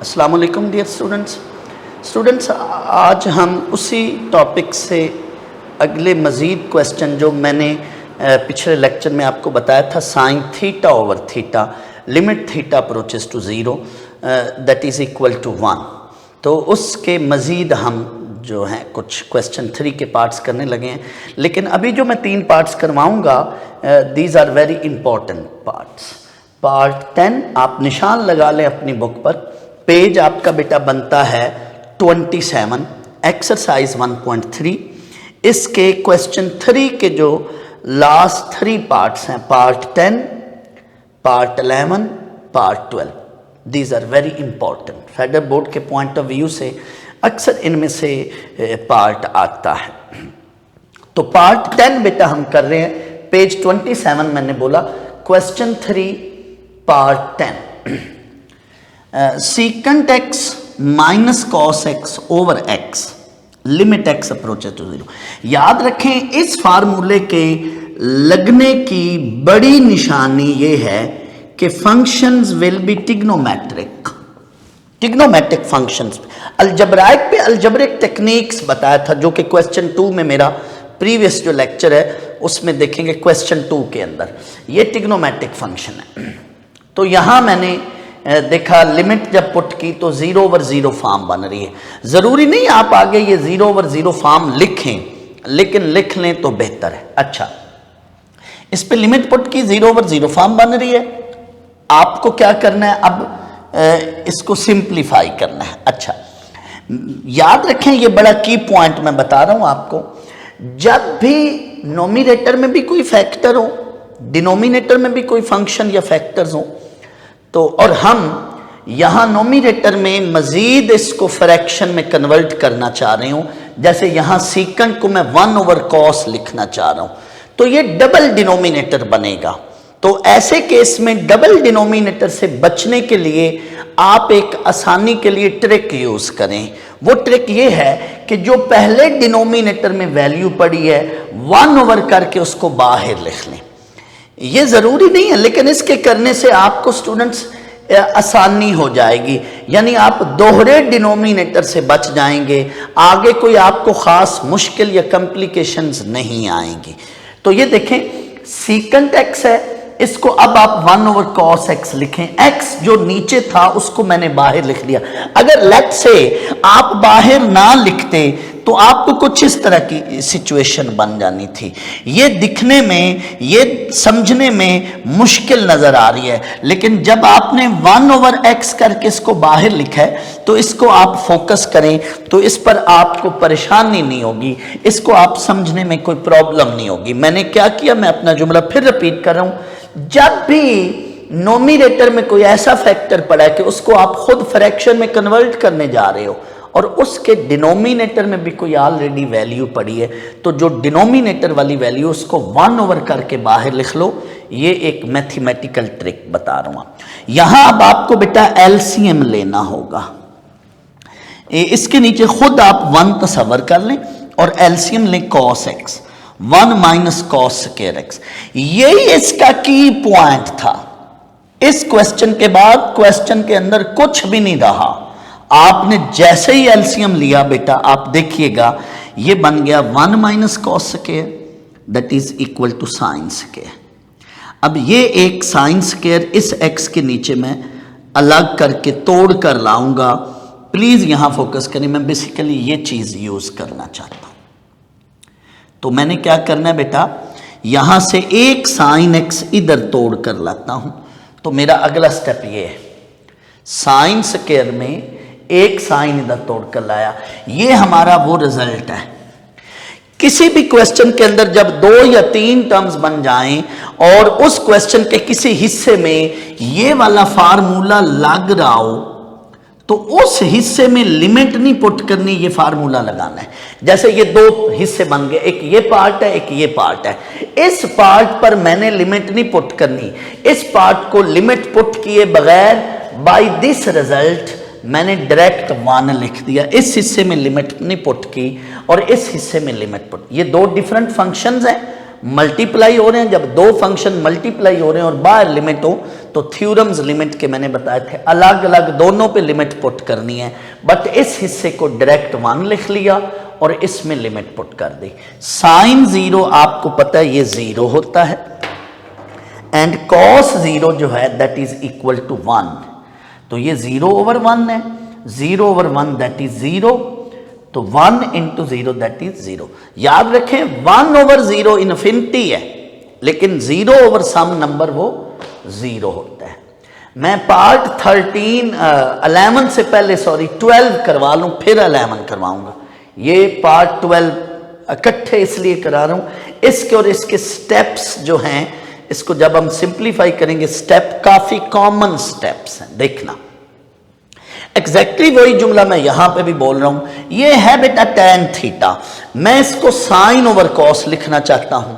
अस्सलाम वालेकुम dear students, आज हम उसी टॉपिक से अगले मज़ीद क्वेश्चन जो मैंने पिछले लेक्चर में आपको बताया था, sine theta over theta limit theta approaches to zero that is equal to 1। तो उसके मज़ीद हम जो हैं कुछ क्वेश्चन 3 के पार्ट्स करने लगे हैं, लेकिन अभी जो मैं 3 पार्ट्स करवाऊँगा these are very important parts. Part 10 आप निशान लगा लें अपनी बुक पर। पेज आपका बेटा बनता है 27, एक्सरसाइज 1.3। इसके क्वेश्चन 3 के जो लास्ट 3 पार्ट्स हैं, part 10, part 11, part 12, these are very important. Federal board के पॉइंट ऑफ व्यू से अक्सर इनमें से पार्ट आता है। तो पार्ट 10 बेटा हम कर रहे हैं, पेज 27 मैंने बोला, question 3 part 10। Secant X minus cos X over X limit X approaches to zero. याद रखें, इस फार्मूले के लगने की बड़ी निशानी ये है कि functions will be trigonometric. Trigonometric functions algebraic पे अलजब्रिक टेक्निक्स बताया था, जो कि क्वेश्चन 2 में मेरा प्रीवियस जो लेक्चर है उसमें देखेंगे। क्वेश्चन 2 के अंदर ये टिग्नोमेट्रिक फंक्शन है। तो यहां मैंने देखा लिमिट जब पुट की तो 0 ओवर 0 फॉर्म बन रही है। ज़रूरी नहीं आप आगे ये 0 ओवर 0 फॉर्म लिखें, लेकिन लिख लें तो बेहतर है। अच्छा, इस पे लिमिट पुट की 0 ओवर 0 फॉर्म बन रही है। आपको क्या करना है, अब इसको सिंप्लीफाई करना है। अच्छा, याद रखें, ये बड़ा की पॉइंट मैं बता रहा हूं आपको। जब भी नोमिनेटर में भी कोई फैक्टर हो, डिनोमिनेटर में भी कोई फंक्शन या फैक्टर्स हो, तो और हम यहां नोमिनेटर में मजीद इसको फ्रैक्शन में कन्वर्ट करना चाह रहे हूं, जैसे यहां सीकेंट को मैं 1 ओवर कॉस लिखना चाह रहा हूं, तो ये डबल डिनोमिनेटर बनेगा। तो ऐसे केस में डबल डिनोमिनेटर से बचने के लिए आप एक आसानी के लिए ट्रिक यूज करें। वो ट्रिक ये है कि जो पहले डिनोमिनेटर में वैल्यू पड़ी है 1 ओवर करके उसको बाहर लिख लें। ये ज़रूरी नहीं है, लेकिन इसके करने से आपको स्टूडेंट्स आसानी हो जाएगी, यानी आप दोहरे डिनोमिनेटर से बच जाएंगे। आगे कोई आपको ख़ास मुश्किल या कॉम्प्लिकेशंस नहीं आएंगी। तो ये देखें, सीकेंट एक्स है, इसको अब आप 1 ओवर कॉस एक्स लिखें। एक्स जो नीचे था उसको मैंने बाहर लिख दिया। अगर लेट से आप बाहर ना लिखते तो आपको कुछ इस तरह की सिचुएशन बन जानी थी। ये दिखने में, ये समझने में मुश्किल नजर आ रही है, लेकिन जब आपने 1 ओवर एक्स करके इसको बाहर लिखा है तो इसको आप फोकस करें तो इस पर आपको परेशानी नहीं होगी, इसको आप समझने में कोई प्रॉब्लम नहीं होगी। मैंने क्या किया, मैं अपना जुमला फिर रिपीट कर रहा हूं। जब भी नोमिनेटर में कोई ऐसा फैक्टर पड़ा है कि उसको आप खुद फ्रैक्शन में कन्वर्ट करने जा रहे हो और उसके डिनोमिनेटर में भी कोई ऑलरेडी वैल्यू पड़ी है, तो जो डिनोमिनेटर वाली वैल्यू उसको 1 ओवर करके बाहर लिख लो। ये एक मैथमेटिकल ट्रिक बता रहा हूं। यहां अब आपको बेटा एलसीएम लेना होगा। इसके नीचे खुद आप 1 तस्वर कर लें और एलसीएम लें cos x, 1 minus cos square x. यही इसका की पॉइंट था। इस क्वेश्चन के बाद क्वेश्चन के अंदर कुछ भी नहीं रहा। आपने जैसे ही एलसीएम लिया बेटा, आप देखिएगा ये बन गया 1 minus cos square that is equal to sine square. अब ये एक साइन स्क्वायर इस एक्स के नीचे मैं अलग करके तोड़ कर लाऊंगा। प्लीज यहां फोकस करें, मैं बेसिकली ये चीज यूज करना चाहता हूं। तो मैंने क्या करना है बेटा, यहां से एक साइन एक्स इधर तोड़ कर लाता हूं। तो मेरा अगला स्टेप ये है, साइन स्क्वायर में एक साइन इधर तोड़कर लाया। ये हमारा वो रिजल्ट है। किसी भी क्वेश्चन के अंदर जब 2 या 3 टर्म्स बन जाएं और उस क्वेश्चन के किसी हिस्से में ये वाला फार्मूला लग रहा हो, तो उस हिस्से में लिमिट नहीं पुट करनी, ये फार्मूला लगाना है। जैसे ये 2 हिस्से बन गए, एक ये पार्ट है, एक ये पार्ट है। इस पार्ट पर मैंने लिमिट नहीं पुट करनी, इस पार्ट को लिमिट पुट किए बगैर बाय दिस रिजल्ट मैंने डायरेक्ट 1 लिख दिया। इस हिस्से में लिमिट नहीं पुट की और इस हिस्से में लिमिट पुट। ये 2 डिफरेंट फंक्शंस हैं, मल्टीप्लाई हो रहे हैं, जब दो फंक्शन मल्टीप्लाई हो रहे हैं और बाहर लिमिट हो तो थ्योरम्स लिमिट के मैंने बताए थे अलग अलग दोनों पे लिमिट पुट करनी है, बट इस हिस्से को डायरेक्ट 1 लिख लिया और इसमें लिमिट पुट कर दी। साइन 0 आपको पता है ये 0 होता है एंड कॉस 0 जो है दैट इज इक्वल टू 1, तो ये 0/1 है, 0/1 दैट इज 0, तो 1 इंटू 0 दैट इज 0। याद रखें 1/0 इन्फिनिटी है, लेकिन 0 सम नंबर वो 0 होता है। मैं पार्ट 11 से पहले 12 करवा लूं फिर 11 करवाऊंगा, ये पार्ट 12 इकट्ठे इसलिए करा रहा हूं, इसके और इसके स्टेप्स जो हैं इसको जब हम सिंप्लीफाई करेंगे, स्टेप काफी कॉमन स्टेप्स हैं, देखना एग्जैक्टली वही जुमला मैं यहां पे भी बोल रहा हूं। ये है बेटा tan थीटा, मैं इसको साइन ओवर कॉस लिखना चाहता हूं,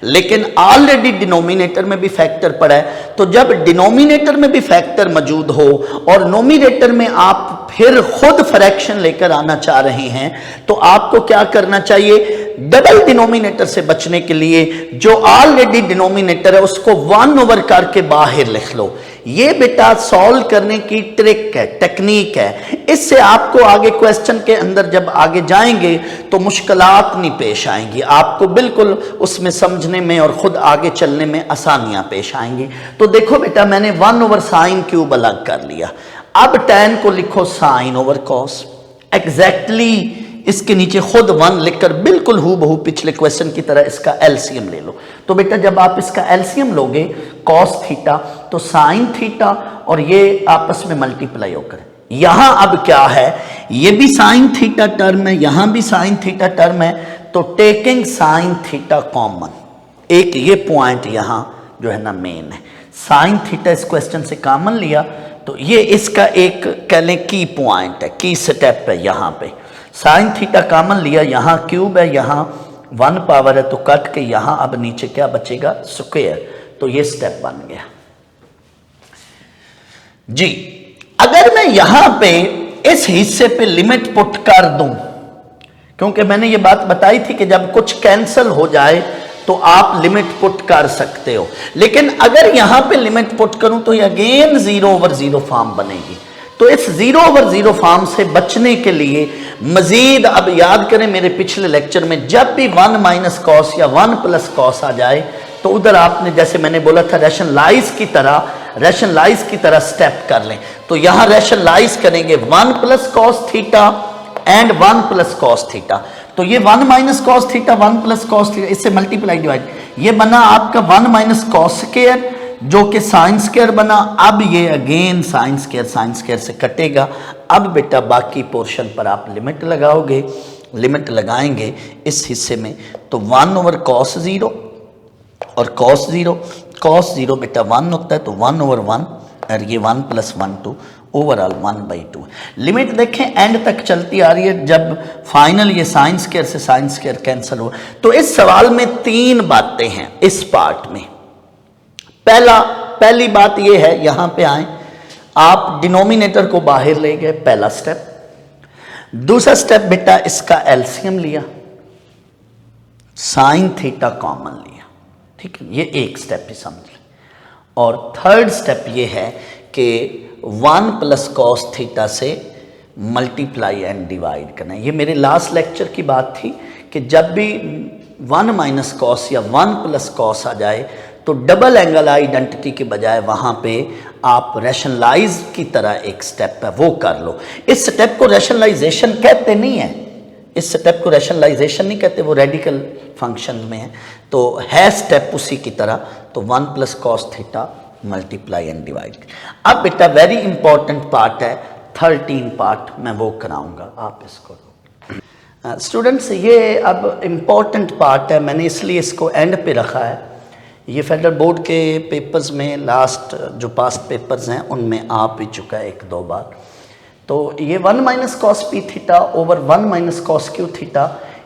लेकिन ऑलरेडी डिनोमिनेटर में भी फैक्टर पड़ा है, तो जब डिनोमिनेटर में भी फैक्टर मौजूद हो और नोमिनेटर में आप फिर खुद फ्रैक्शन लेकर आना चाह रहे हैं, तो आपको क्या करना चाहिए, डबल डिनोमिनेटर से बचने के लिए जो ऑलरेडी डिनोमिनेटर है उसको 1 करके बाहर लिख लो। ये बेटा सॉल्व करने की ट्रिक है, टेक्निक है, इससे आपको आगे क्वेश्चन के अंदर जब आगे जाएंगे तो मुश्किलात नहीं पेश आएंगी, आपको बिल्कुल उसमें समझने में और खुद आगे चलने में आसानियां पेश आएंगी। तो देखो बेटा मैंने 1/sin³ अलग कर लिया, अब tan को लिखो sin/cos, एग्जैक्टली इसके नीचे खुद 1 लिखकर बिल्कुल हूबहू पिछले क्वेश्चन की तरह इसका एलसीएम ले लो। तो बेटा जब आप इसका एलसीएम लोगे cos थीटा तो sin थीटा और ये आपस में मल्टीप्लाई होकर, यहां अब क्या है, ये भी sin थीटा टर्म है, यहां भी sin थीटा टर्म है, तो टेकिंग sin थीटा कॉमन, एक ये पॉइंट यहां जो है ना मेन है, sin थीटा इस क्वेश्चन से कॉमन लिया, तो ये इसका एक कह लें की पॉइंट है, की स्टेप है, यहां पे साइन थीटा कॉमन लिया, यहां क्यूब है, यहां 1 पावर है, तो कट के यहां अब नीचे क्या बचेगा, स्क्वायर, तो ये स्टेप बन गया जी। अगर मैं यहां पे इस हिस्से पे लिमिट पुट कर दूं, क्योंकि मैंने ये बात बताई थी कि जब कुछ कैंसिल हो जाए तो आप लिमिट पुट कर सकते हो, लेकिन अगर यहां पे लिमिट पुट करूं तो ये अगेन 0/0 फॉर्म बनेगी। तो इस 0/0 फॉर्म से बचने के लिए मजीद, अब याद करें मेरे पिछले लेक्चर में, जब भी 1 - cos या 1 + cos आ जाए तो उधर आपने जैसे मैंने बोला था रैशनलाइज की तरह स्टेप कर लें, तो यहां रैशनलाइज करेंगे 1 + cos theta and 1 + cos theta, तो ये 1 - cos थीटा 1 + cos थीटा, इससे मल्टीप्लाई डिवाइड, ये बना आपका 1 - cos स्क्वायर जो कि साइन स्क्वायर बना, अब ये अगेन साइन स्क्वायर से कटेगा। अब बेटा बाकी पोर्शन पर आप लिमिट लगाओगे, लिमिट लगाएंगे इस हिस्से में, तो 1/cos 0 और cos 0 बेटा 1 होता है, तो 1/1 और ये 1 + 1 2 ओवरऑल 1/2। लिमिट देखें एंड तक चलती आ रही है, जब फाइनल ये साइन स्क्वायर से साइन स्क्वायर कैंसिल हो। तो इस सवाल में 3 बातें हैं इस पार्ट में। पहली बात यह है, यहां पे आए आप डिनोमिनेटर को बाहर ले गए, पहला स्टेप। दूसरा स्टेप बेटा इसका एलसीएम लिया, साइन थीटा कॉमन लिया, ठीक है, ये एक स्टेप ही समझ लें। और थर्ड स्टेप ये है कि 1 + cos थीटा से मल्टीप्लाई एंड डिवाइड करना। ये मेरे लास्ट लेक्चर की बात थी कि जब भी 1 - cos या 1 + cos आ जाए तो डबल एंगल आइडेंटिटी के बजाय वहां पे आप रैशनलाइज की तरह एक स्टेप है वो कर लो। इस स्टेप को रैशनलाइजेशन कहते नहीं है, इस स्टेप को रैशनलाइजेशन नहीं कहते, वो रेडिकल फंक्शन में है, तो है स्टेप उसी की तरह। तो 1 + cos theta multiply and divide. अब बेटा वेरी इंपॉर्टेंट पार्ट है, 13 पार्ट मैं वो कराऊंगा, आप इसको स्टूडेंट्स ये अब इम्पॉर्टेंट पार्ट है, मैंने इसलिए इसको एंड पे रखा है। ये फेडरल बोर्ड के पेपर्स में लास्ट जो पास्ट पेपर्स हैं उनमें आ भी चुका है 1-2 बार। तो ये 1 - cos p theta over 1 - cos q theta,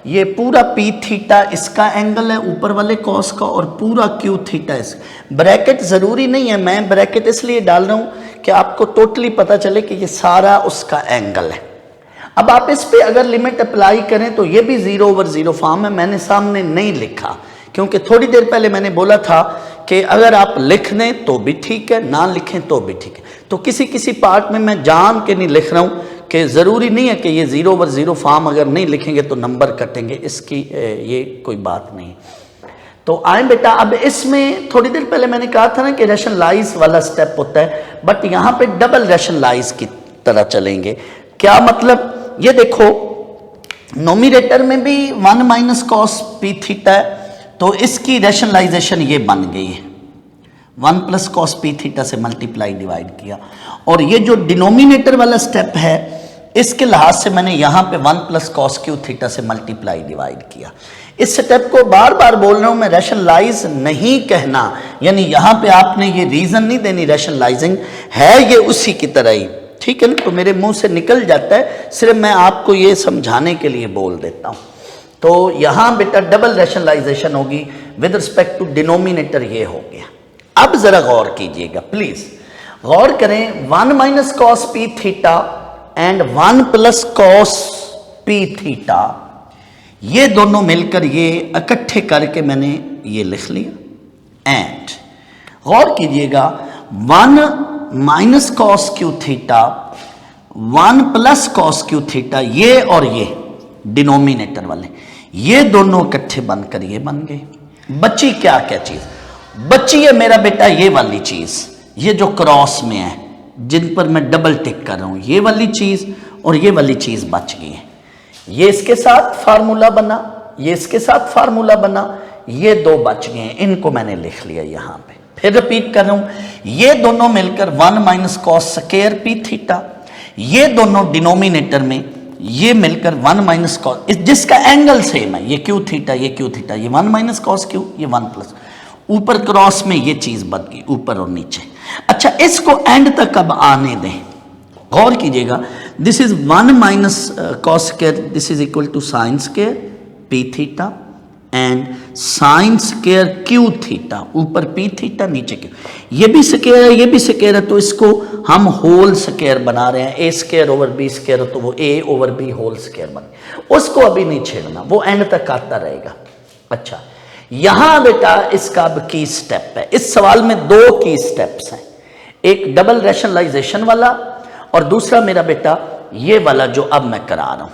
ये पूरा p थीटा इसका एंगल है ऊपर वाले cos का, और पूरा q थीटा इसका। ब्रैकेट ज़रूरी नहीं है, मैं ब्रैकेट इसलिए डाल रहा हूँ कि आपको टोटली पता चले कि ये सारा उसका एंगल है। अब आप इस पर अगर लिमिट अप्लाई करें तो ये भी 0/0 फॉर्म है, मैंने सामने नहीं लिखा क्योंकि थोड़ी देर पहले मैंने बोला था कि अगर आप लिख दें तो भी ठीक है, ना लिखें तो भी ठीक है। तो किसी किसी पार्ट में मैं जान के नहीं लिख रहा हूँ कि ज़रूरी नहीं है कि ये 0/0 फॉर्म अगर नहीं लिखेंगे तो नंबर कटेंगे, इसकी ये कोई बात नहीं। तो आए बेटा, अब इसमें थोड़ी देर पहले मैंने कहा था ना कि रैशनलाइज वाला स्टेप होता है, बट यहाँ पे डबल रैशनलाइज की तरह चलेंगे। क्या मतलब, ये देखो नोमिनेटर में भी 1 - cos p थीटा है, तो इसकी रैशनलाइजेशन ये बन गई है, 1 + cos p थीटा से मल्टीप्लाई डिवाइड किया। और ये जो डिनोमिनेटर वाला स्टेप है इसके लिहाज से मैंने यहाँ पे 1 + cos q थीटा से मल्टीप्लाई डिवाइड किया। इस स्टेप को बार बार बोल रहा हूँ मैं, रैशनलाइज नहीं कहना, यानी यहाँ पे आपने ये रीजन नहीं देनी, रैशनलाइजिंग है ये उसी की तरह ही, ठीक है ना। तो मेरे मुंह से निकल जाता है, सिर्फ मैं आपको ये समझाने के लिए बोल देता हूँ। तो यहाँ बेटा डबल रैशनलाइजेशन होगी विद रिस्पेक्ट टू डिनोमिनेटर, ये हो गया। अब जरा गौर कीजिएगा प्लीज, गौर करें, 1 - cos p theta and 1 + cos p theta, ये दोनों मिलकर ये इकट्ठे करके मैंने ये लिख लिया। एंड गौर कीजिएगा 1 - cos q theta 1 + cos q theta, ये और ये डिनोमिनेटर वाले, ये दोनों इकट्ठे बनकर ये बन गए। बची क्या क्या चीज, बची है मेरा बेटा ये वाली चीज, ये जो क्रॉस में है जिन पर मैं डबल टिक कर रहा हूं, ये वाली चीज और ये वाली चीज बच गई है। ये इसके साथ फार्मूला बना, ये इसके साथ फार्मूला बना, ये दो बच गए हैं, इनको मैंने लिख लिया यहां पे। फिर रिपीट कर रहा हूं, ये दोनों मिलकर 1 - cos स्क्वायर p थीटा, ये दोनों डिनोमिनेटर में ये मिलकर 1 - cos, जिसका एंगल सेम है, ये q थीटा ये q थीटा, ये 1 - cos q, ये 1+, ऊपर क्रॉस में ये चीज बन गई, ऊपर और नीचे। अच्छा, इसको एंड तक अब आने दें, गौर कीजिएगा, this is 1 - cos square, this is equal to sine square p theta and sine square q theta, ऊपर p थीटा नीचे q, ये भी स्क्वायर है ये भी स्क्वायर है, तो इसको हम होल स्क्वायर बना रहे हैं, a²/b², तो वो a/b होल स्क्वायर बने, उसको अभी नहीं छेड़ना, वो एंड तक आता रहेगा। अच्छा, यहां बेटा इसका अब की स्टेप है, इस सवाल में दो की स्टेप्स हैं, एक डबल रैशनलाइजेशन वाला और दूसरा मेरा बेटा ये वाला जो अब मैं करा रहा हूं।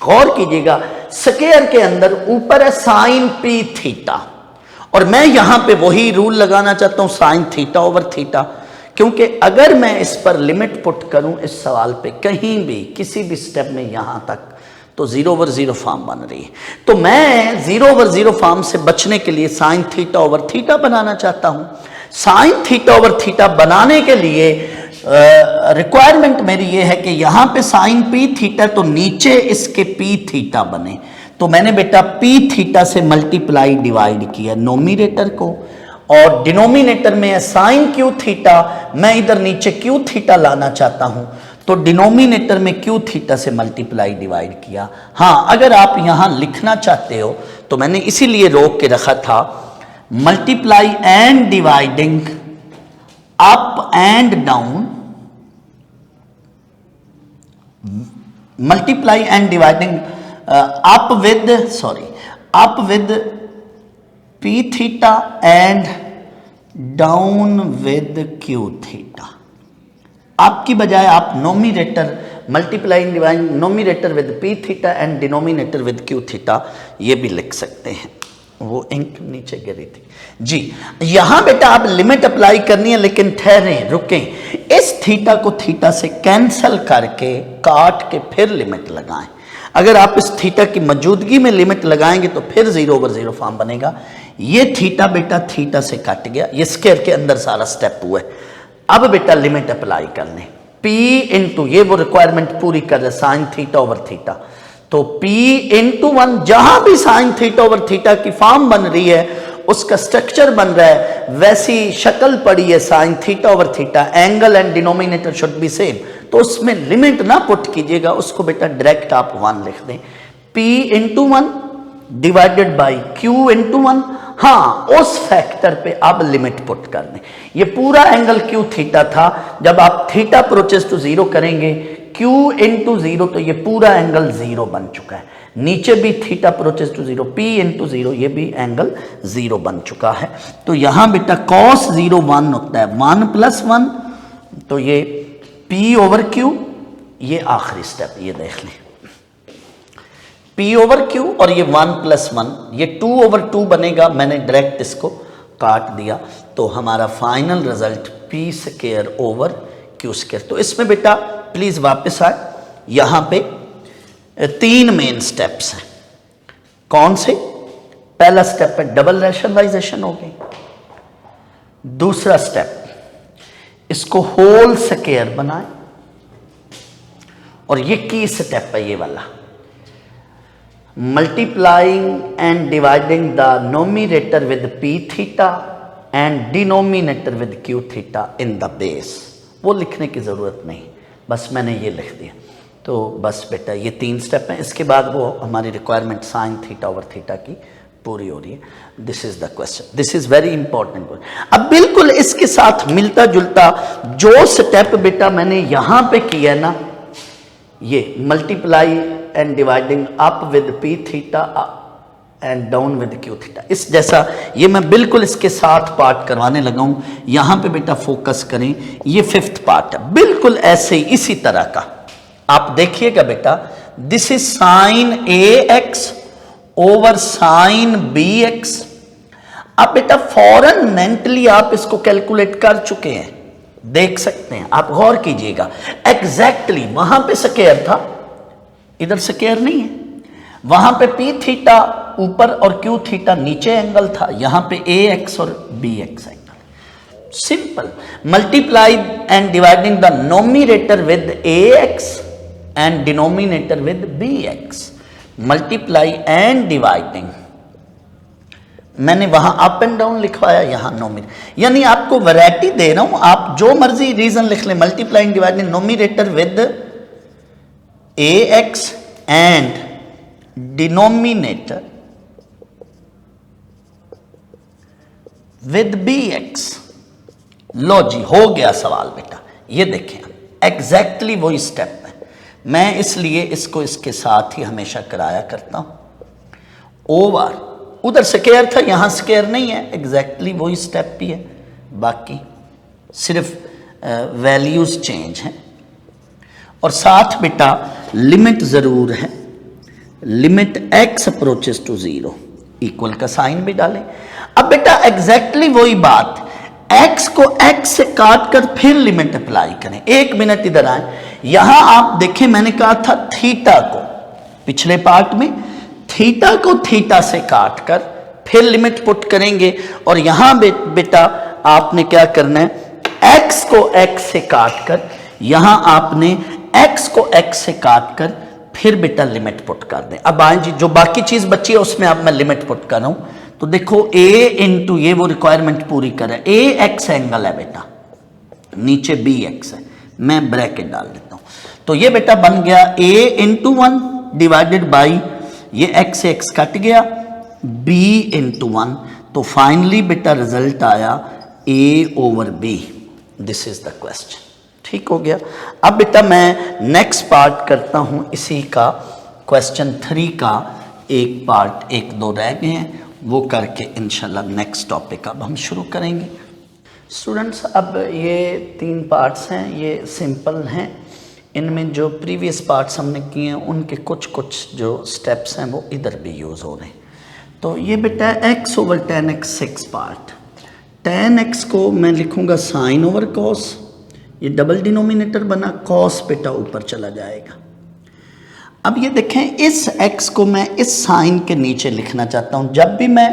गौर कीजिएगा, स्क्वायर के अंदर ऊपर है साइन p थीटा, और मैं यहां पे वही रूल लगाना चाहता हूं, साइन थीटा/थीटा, क्योंकि अगर मैं इस पर लिमिट पुट करूं इस सवाल पे कहीं भी किसी भी स्टेप में यहां तक, तो 0/0 फॉर्म बन रही है। तो मैं 0/0 फॉर्म से बचने के लिए साइन थीटा/थीटा बनाना चाहता हूं। साइन थीटा/थीटा बनाने के लिए रिक्वायरमेंट मेरी ये है कि यहां पे साइन p थीटा, तो नीचे इसके p थीटा बने, तो मैंने बेटा p थीटा से मल्टीप्लाई डिवाइड किया नोमिनेटर को, और डिनोमिनेटर में है साइन q थीटा, मैं इधर नीचे q थीटा लाना चाहता हूं, तो डिनोमिनेटर में q थीटा से मल्टीप्लाई डिवाइड किया। हां, अगर आप यहां लिखना चाहते हो तो मैंने इसीलिए रोक के रखा था, multiply and dividing up and down, multiply and dividing up with p theta and down with q theta. आपकी बजाय आप nominator multiply and divide nominator with p theta and denominator with q theta, ये भी लिख सकते हैं। वो ink नीचे गिरी थी जी। यहां बेटा आप लिमिट अप्लाई करनी है, लेकिन ठहरें, रुकें, इस थीटा को थीटा से कैंसल करके काट के फिर लिमिट लगाएं। अगर आप इस थीटा की मौजूदगी में लिमिट लगाएंगे तो फिर 0/0 फॉर्म बनेगा। ये थीटा बेटा थीटा से कट गया, ये स्क्वायर के अंदर सारा स्टेप हुआ है। अब बेटा लिमिट अप्लाई कर लें, p इंटू, ये वो रिक्वायरमेंट पूरी कर रहे साइन थीटा/थीटा, तो p इंटू 1, जहां भी साइन थीटा/थीटा की फॉर्म बन रही है उसका स्ट्रक्चर बन रहा है, वैसी शक्ल पड़ी है sine theta theta, angle and denominator should be same, तो उसमें लिमिट ना पुट कीजिएगा, उसको बेटा डायरेक्ट आप 1 लिख दें, p into 1 divided by q into 1। हाँ, उस फैक्टर पे अब लिमिट पुट कर दें। ये पूरा एंगल q थीटा था, जब आप थीटा अप्रोचेस टू 0 करेंगे Q इंटू जीरो, तो ये पूरा एंगल जीरो बन चुका है। नीचे भी theta approaches to zero, P into zero, ये भी एंगल जीरो बन चुका है। तो यहां बेटा cos जीरो 1 होता है, 1 + 1, तो ये P ओवर Q, ये आखिरी स्टेप, ये देख लें, P ओवर Q और ये 1 + 1, ये 2 ओवर 2 बनेगा। मैंने डायरेक्ट इसको काट दिया, तो हमारा final result P² over Q²। तो इसमें बेटा प्लीज वापस आए, यहां पे 3 मेन स्टेप्स हैं। कौन से? पहला स्टेप है डबल रैशनलाइजेशन हो गई। दूसरा स्टेप, इसको होल स्क्वायर बनाए, और ये की स्टेप है ये वाला, multiplying and dividing the nominator with P theta and denominator with Q theta in the base. वो लिखने की जरूरत नहीं, बस मैंने ये लिख दिया। तो बस बेटा ये 3 स्टेप हैं। इसके बाद वो हमारी requirement sign theta over theta की पूरी हो रही है। This is the question, this is very important. अब बिल्कुल इसके साथ मिलता जुलता जो स्टेप बेटा मैंने यहां पे किया ना, ये multiply and dividing up with P theta and down with Q theta, इस जैसा ये मैं बिल्कुल इसके साथ पार्ट करवाने लगा हूं। यहां पे बेटा फोकस करें, ये 5th पार्ट है, बिल्कुल ऐसे ही इसी तरह का आप देखिएगा बेटा। This is sine AX over sine BX। अब बेटा फौरन मेंटली आप इसको कैलकुलेट कर चुके हैं, देख सकते हैं, आप गौर कीजिएगा। एग्जैक्टली वहां पे स्क्वायर था, इधर स्क्वायर नहीं है। वहां पे P थीटा ऊपर और Q थीटा नीचे एंगल था, यहां पे AX और BX angle. Simple, multiply and dividing the nominator with AX and denominator with BX। Multiply and dividing, मैंने वहां अप एंड डाउन लिखवाया, यहां नोमिनेटर, यानी आपको वैरायटी दे रहा हूं, आप जो मर्जी रीजन लिख लें। Multiply and dividing nominator with AX and denominator with BX। लो जी, हो गया सवाल बेटा। ये देखें, एग्जैक्टली वही स्टेप है। मैं इसलिए इसको इसके साथ ही हमेशा कराया करता हूं। ओवर, उधर स्क्वायर था, यहां स्क्वायर नहीं है, एग्जैक्टली वही स्टेप भी है, बाकी सिर्फ वैल्यूज चेंज हैं। और साथ बेटा लिमिट जरूर है, limit x approaches to 0 equal का साइन भी डालें। अब बेटा एग्जैक्टली वही बात, x को x से काट कर फिर लिमिट अप्लाई करें। 1 मिनट इधर आए, यहां आप देखें, मैंने कहा था थीटा को, पिछले पार्ट में थीटा को थीटा से काट कर फिर लिमिट पुट करेंगे, और यहां बेटा आपने क्या करना है, x को x से काट कर, यहां आपने x को x से काट कर फिर बेटा लिमिट पुट कर दें। अब आए जी, जो बाकी चीज बची है उसमें अब मैं लिमिट पुट कर रहा हूं, तो देखो a इंटू, ये वो रिक्वायरमेंट पूरी कर रहा है, AX एंगल है बेटा, नीचे BX है, मैं ब्रैकेट डाल देता हूं। तो ये बेटा बन गया a इंटू 1 डिवाइडेड बाई, ये x से x कट गया, b इंटू 1, तो फाइनली बेटा रिजल्ट आया a over b। This is the question. ठीक हो गया। अब बेटा मैं नेक्स्ट पार्ट करता हूं इसी का, क्वेश्चन 3 का एक पार्ट, 1-2 रह गए हैं, वो करके इंशाल्लाह नेक्स्ट टॉपिक अब हम शुरू करेंगे। स्टूडेंट्स, अब ये 3 पार्ट्स हैं, ये सिंपल हैं। इनमें जो प्रीवियस पार्ट्स हमने किए हैं उनके कुछ जो स्टेप्स हैं वो इधर भी यूज़ हो रहे हैं। तो ये बेटा x over 10x 6 part, 10x को मैं लिखूंगा साइन ओवर कॉस, ये डबल डिनोमिनेटर बना, कॉस बेटा ऊपर चला जाएगा। अब ये देखें, इस x को मैं इस साइन के नीचे लिखना चाहता हूं। जब भी मैं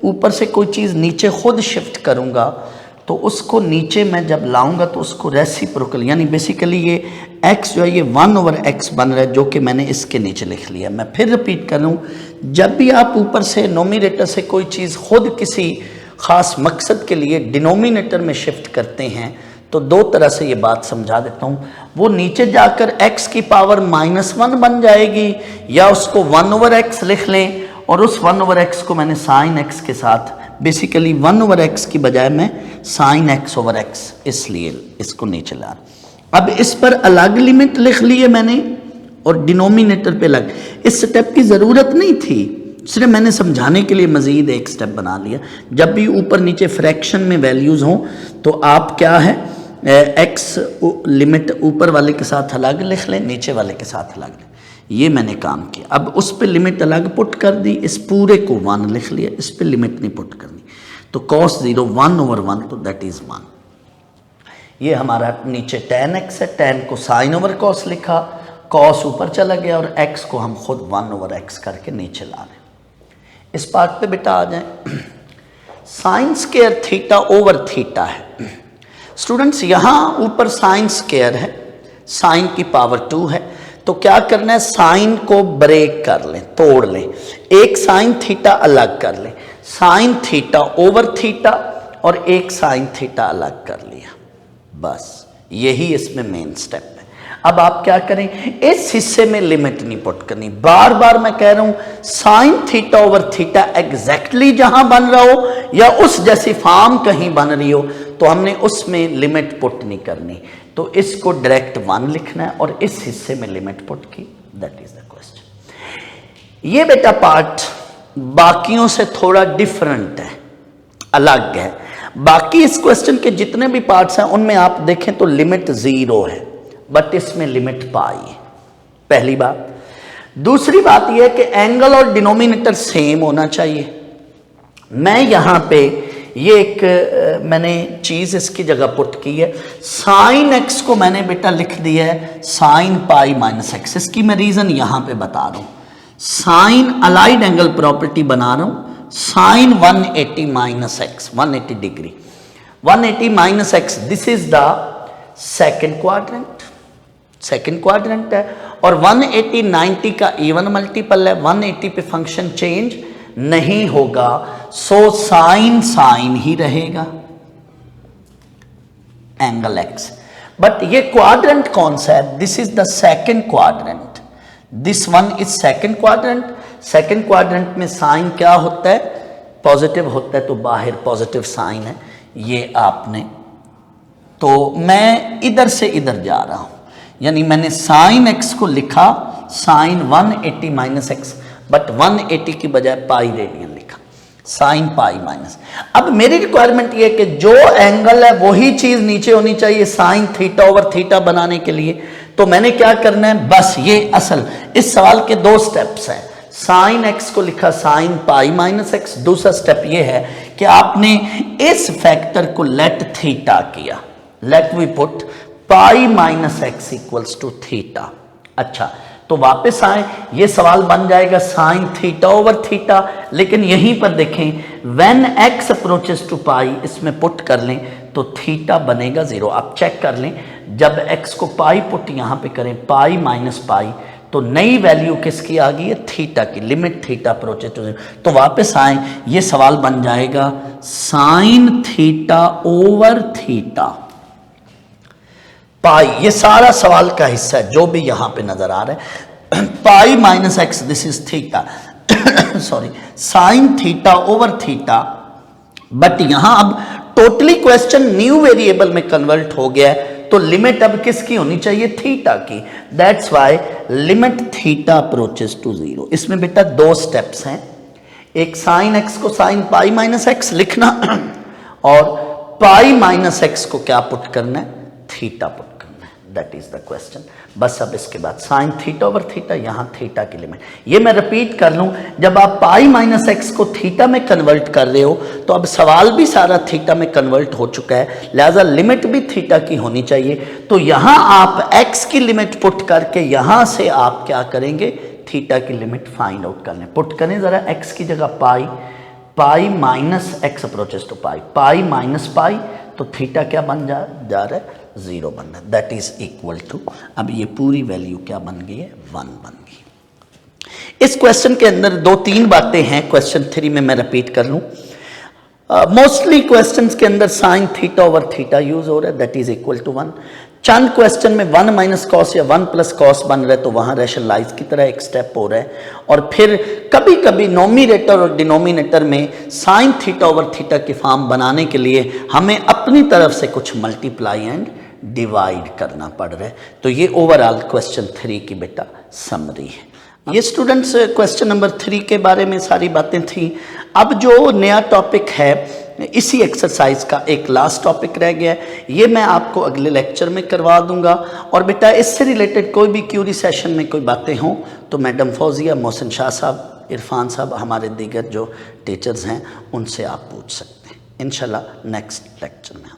ऊपर से कोई चीज़ नीचे खुद शिफ्ट करूंगा तो उसको नीचे मैं जब लाऊंगा तो उसको रेसिप्रोकल, यानी बेसिकली ये x जो है ये 1 ओवर x बन रहा है, जो कि मैंने इसके नीचे लिख लिया। मैं फिर रिपीट कर रहा हूँ, जब भी आप ऊपर से नोमिनेटर से कोई चीज़ खुद किसी ख़ास मकसद के लिए डिनोमिनेटर में शिफ्ट करते हैं तो 2 तरह से ये बात समझा देता हूँ। वो नीचे जाकर x की पावर -1 बन जाएगी, या उसको 1 ओवर x लिख लें, और उस 1 ओवर x को मैंने साइन x के साथ, बेसिकली 1 ओवर x की बजाय मैं साइन x ओवर x, इसलिए इसको नीचे ला। अब इस पर अलग लिमिट लिख ली है मैंने और डिनोमिनेटर पे अलग। इस स्टेप की ज़रूरत नहीं थी, सिर्फ मैंने समझाने के लिए मज़ीद एक स्टेप बना लिया। जब भी ऊपर नीचे फ्रैक्शन में वैल्यूज़ हों तो आप क्या है एक्स लिमिट ऊपर वाले के साथ अलग लिख लें, नीचे वाले के साथ अलग लें। ये मैंने काम किया। अब उस पर लिमिट अलग पुट कर दी, इस पूरे को 1 लिख लिया, इस पर लिमिट नहीं पुट करनी। तो cos 0 1/1 तो दैट इज़ 1। ये हमारा नीचे tan x है, tan को sin ओवर cos लिखा, cos ऊपर चला गया और x को हम खुद 1/x करके नीचे ला लें। इस पार्ट पे बेटा आ जाए। Sine square theta over theta है स्टूडेंट्स, यहाँ ऊपर साइन स्क्वायर है, साइन की पावर 2 है, तो क्या करना है साइन को ब्रेक कर लें, तोड़ लें, एक साइन थीटा अलग कर लें, साइन थीटा ओवर थीटा और एक साइन थीटा अलग कर लिया, बस यही इसमें मेन स्टेप है। अब आप क्या करें, इस हिस्से में लिमिट नहीं पुट करनी। बार बार मैं कह रहा हूं sign theta over theta exactly जहां बन रहा हो या उस जैसी फॉर्म कहीं बन रही हो तो हमने उसमें लिमिट पुट नहीं करनी, तो इसको डायरेक्ट 1 लिखना है और इस हिस्से में लिमिट पुट की, दैट इज द क्वेश्चन। ये बेटा पार्ट बाकियों से थोड़ा डिफरेंट है, अलग है। बाकी इस क्वेश्चन के जितने भी पार्ट्स हैं उनमें आप देखें तो लिमिट 0 है, बट इसमें लिमिट पाई है, पहली बात। दूसरी बात यह है कि एंगल और डिनोमिनेटर सेम होना चाहिए। मैं यहां पे ये एक मैंने चीज इसकी जगह पुट की है, साइन एक्स को मैंने बेटा लिख दिया है साइन पाई माइनस एक्स। इसकी मैं रीजन यहां पे बता रहा हूं, साइन अलाइड एंगल प्रॉपर्टी बना रहा हूं, sine 180 minus X, 180 degree, 180 minus X, this is the second quadrant, second quadrant है और 180 90 का इवन मल्टीपल है, 180 पे फंक्शन चेंज नहीं होगा, सो साइन साइन ही रहेगा एंगल एक्स। बट ये क्वाड्रेंट कौन सा है, this is the second quadrant, this one is second quadrant. Second quadrant में साइन क्या होता है, पॉजिटिव होता है, तो बाहर पॉजिटिव साइन है, ये आपने, तो मैं इधर से इधर जा रहा हूं, यानी मैंने साइन एक्स को लिखा साइन 180 माइनस एक्स, बट 180 की बजाय पाई रेडियन लिखा, साइन पाई माइनस। अब मेरी रिक्वायरमेंट ये है कि जो एंगल है वही चीज नीचे होनी चाहिए साइन थीटा ओवर थीटा बनाने के लिए। तो मैंने क्या करना है, बस ये असल इस सवाल के 2 स्टेप्स हैं। साइन एक्स को लिखा साइन पाई माइनस एक्स, दूसरा स्टेप ये है कि आपने इस फैक्टर को लेट थीटा किया, let we put pi minus x equals to theta. अच्छा, तो वापस आए, ये सवाल बन जाएगा साइन थीटा ओवर थीटा, लेकिन यहीं पर देखें व्हेन एक्स अप्रोचेस टू पाई, इसमें पुट कर लें तो थीटा बनेगा 0। आप चेक कर लें, जब एक्स को पाई पुट यहां पे करें, पाई माइनस पाई, तो नई वैल्यू किसकी आ गई है, थीटा की, लिमिट थीटा अप्रोचेस टू 0। तो वापस आए, ये सवाल बन जाएगा sign theta over theta pi, ये सारा सवाल का हिस्सा है जो भी यहां पे नजर आ रहा है, पाई minus X, this is theta, sorry sine theta over theta. But यहां अब टोटली क्वेश्चन न्यू वेरिएबल में कन्वर्ट हो गया है, तो लिमिट अब किसकी होनी चाहिए, थीटा की, that's why limit theta approaches to 0। इसमें बेटा 2 स्टेप्स हैं, एक साइन एक्स को साइन पाई माइनस एक्स लिखना और पाई माइनस एक्स को क्या पुट करना है, थीटा पुट करना है, दैट इज द क्वेश्चन। बस अब इसके बाद साइन थीटा ओवर थीटा, यहां थीटा की लिमिट, ये मैं रिपीट कर लूं, जब आप पाई माइनस एक्स को थीटा में कन्वर्ट कर रहे हो तो अब सवाल भी सारा थीटा में कन्वर्ट हो चुका है, लिहाजा लिमिट भी थीटा की होनी चाहिए। तो यहां आप एक्स की लिमिट पुट करके यहां से आप क्या करेंगे, थीटा की लिमिट फाइंड आउट कर लें। पुट करें जरा, एक्स की जगह pi, pi minus x approaches to pi, pi minus pi, तो थीटा क्या बन जा रहा है, 0 बन रहा है, दैट इज इक्वल टू, अब ये पूरी वैल्यू क्या बन गई है, 1 बन गई। इस क्वेश्चन के अंदर 2-3 बातें हैं, क्वेश्चन 3 में मैं रिपीट कर लूं। मोस्टली क्वेश्चंस के अंदर sine theta over theta use हो रहा है, दैट इज इक्वल टू 1। चंद क्वेश्चन में 1 माइनस कॉस या 1 प्लस कॉस बन रहा है, तो वहां रैशनलाइज की तरह एक स्टेप हो रहा है। और फिर कभी कभी नोमिनेटर और डिनोमिनेटर में साइन थीटा ओवर थीटा की फॉर्म बनाने के लिए हमें अपनी तरफ से कुछ मल्टीप्लाई एंड डिवाइड करना पड़ रहा है। तो ये ओवरऑल क्वेश्चन 3 की बेटा समरी है। ये स्टूडेंट्स क्वेश्चन नंबर 3 के बारे में सारी बातें थी। अब जो नया टॉपिक है इसी एक्सरसाइज का एक लास्ट टॉपिक रह गया है, ये मैं आपको अगले लेक्चर में करवा दूंगा। और बेटा इससे रिलेटेड कोई भी क्यूरी सेशन में कोई बातें हों तो मैडम फौजिया, मोहसिन शाह साहब, इरफान साहब, हमारे दीगर जो टीचर्स हैं उनसे आप पूछ सकते हैं। इंशाल्लाह नेक्स्ट लेक्चर में।